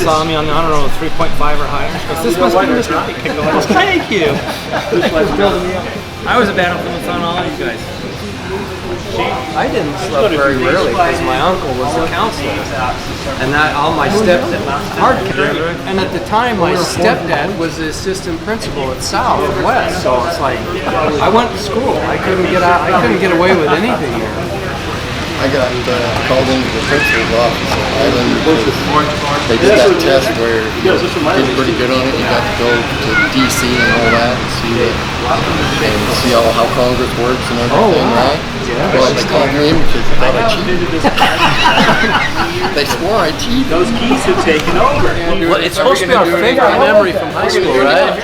saw me on the honor roll 3.5 or higher. This must be Mr. Pickle. Thank you. I was a bad influence on all you guys. I didn't sleep very rarely because my uncle was the counselor, and that all my stepdad hard carry. And at the time, my stepdad was the assistant principal at South and West. So it's like I went to school. I couldn't get out. I couldn't get away with anything here. I got called into the principal's office at Highland because they did that test where you did pretty good on it. You got to go to DC and all that and see how Congress works and everything, right? Yeah. Well, they called me in because they thought I cheated. They swore I cheated. Those keys have taken over. Well, it's supposed to be our favorite memory from high school, right?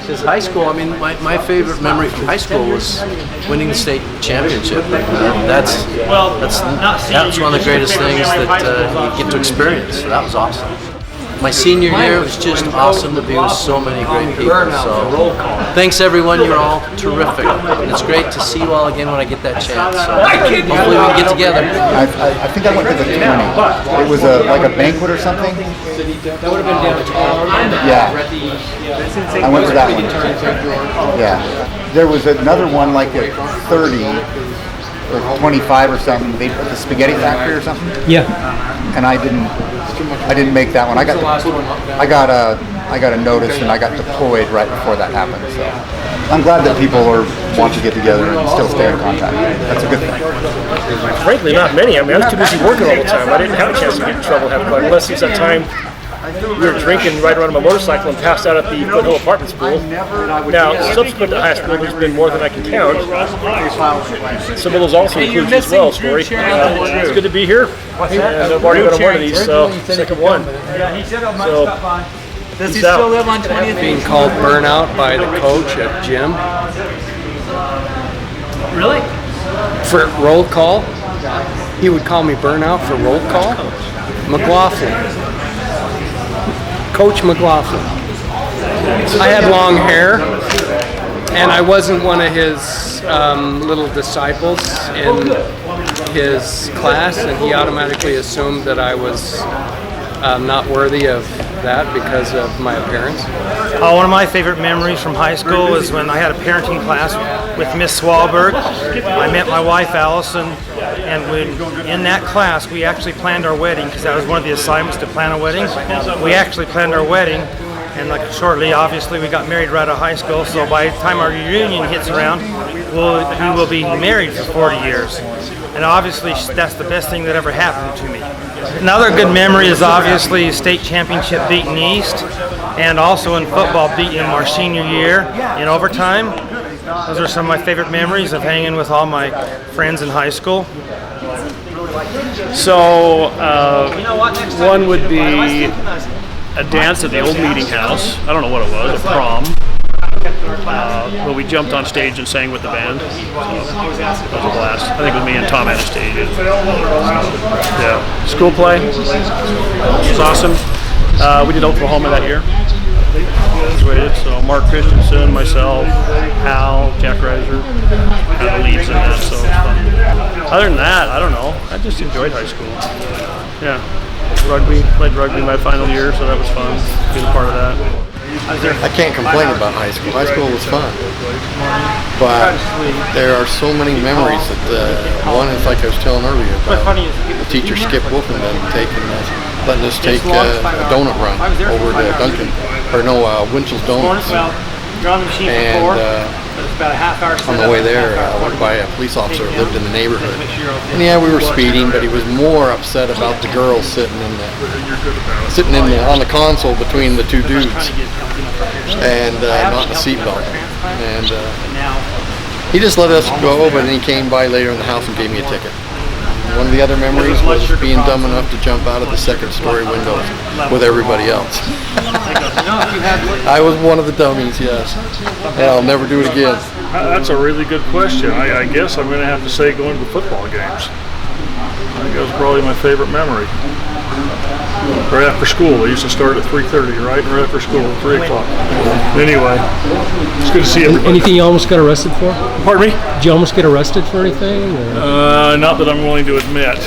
Because high school, I mean, my favorite memory from high school was winning the state championship. That's one of the greatest things that you get to experience. So that was awesome. My senior year was just awesome to be with so many great people. So thanks everyone, you're all terrific. And it's great to see you all again when I get that chance. So hopefully we can get together. I think I went to the 20. It was like a banquet or something. That would have been downtown. Yeah. I went to that one. Yeah. There was another one like at 30 or 25 or something. They put the spaghetti factory or something. Yeah. And I didn't make that one. I got a notice and I got deployed right before that happened. So I'm glad that people want to get together and still stay in contact. That's a good thing. Frankly, not many. I mean, I was too busy working all the time. I didn't have a chance to get in trouble having fun. Unless it was that time we were drinking, riding around on my motorcycle, and passed out at the Foothill Apartment School. Now, subsequent to high school, there's been more than I can count. Some of those also include as well, Storey. It's good to be here. And I've already been on one of these, so second one. So, does he still live on 20th? Being called burnout by the coach at gym. Really? For roll call. He would call me burnout for roll call. McLaughlin. Coach McLaughlin. I had long hair, and I wasn't one of his little disciples in his class, and he automatically assumed that I was not worthy of that because of my appearance. One of my favorite memories from high school was when I had a parenting class with Miss Swalberg. I met my wife Allison, and in that class we actually planned our wedding because that was one of the assignments to plan a wedding. We actually planned our wedding, and like shortly, obviously, we got married right out of high school. So by the time our reunion hits around, we will be married for 40 years. And obviously, that's the best thing that ever happened to me. Another good memory is obviously state championship beating East, and also in football beating our senior year in overtime. Those are some of my favorite memories of hanging with all my friends in high school. So one would be a dance at the old meeting house. I don't know what it was, a prom. But we jumped on stage and sang with the band. So that was a blast. I think it was me and Tom Anastasia. Yeah. School play. It was awesome. We did Oklahoma that year. Graduated. So Mark Richardson, myself, Hal, Jack Reiser, had the leads in that. So it was fun. Other than that, I don't know. I just enjoyed high school. Yeah. Rugby, played rugby my final year, so that was fun. Being a part of that. I can't complain about high school. High school was fun, but there are so many memories that one is like I was telling earlier about the teacher Skip Wolfenden letting us take a donut run over to Duncan, or no, Winchell's Donuts. And on the way there, I went by a police officer who lived in the neighborhood. And yeah, we were speeding, but he was more upset about the girl sitting on the console between the two dudes and not in the seatbelt. And he just let us go, but then he came by later in the house and gave me a ticket. One of the other memories was being dumb enough to jump out of the second story windows with everybody else. I was one of the dummies, yes. And I'll never do it again. That's a really good question. I guess I'm going to have to say going to the football games. I think that was probably my favorite memory. Right after school. They used to start at 3:30, right? Right after school, 3 o'clock. Anyway, it's good to see everybody. Anything you almost got arrested for? Pardon me? Did you almost get arrested for anything? Not that I'm willing to admit.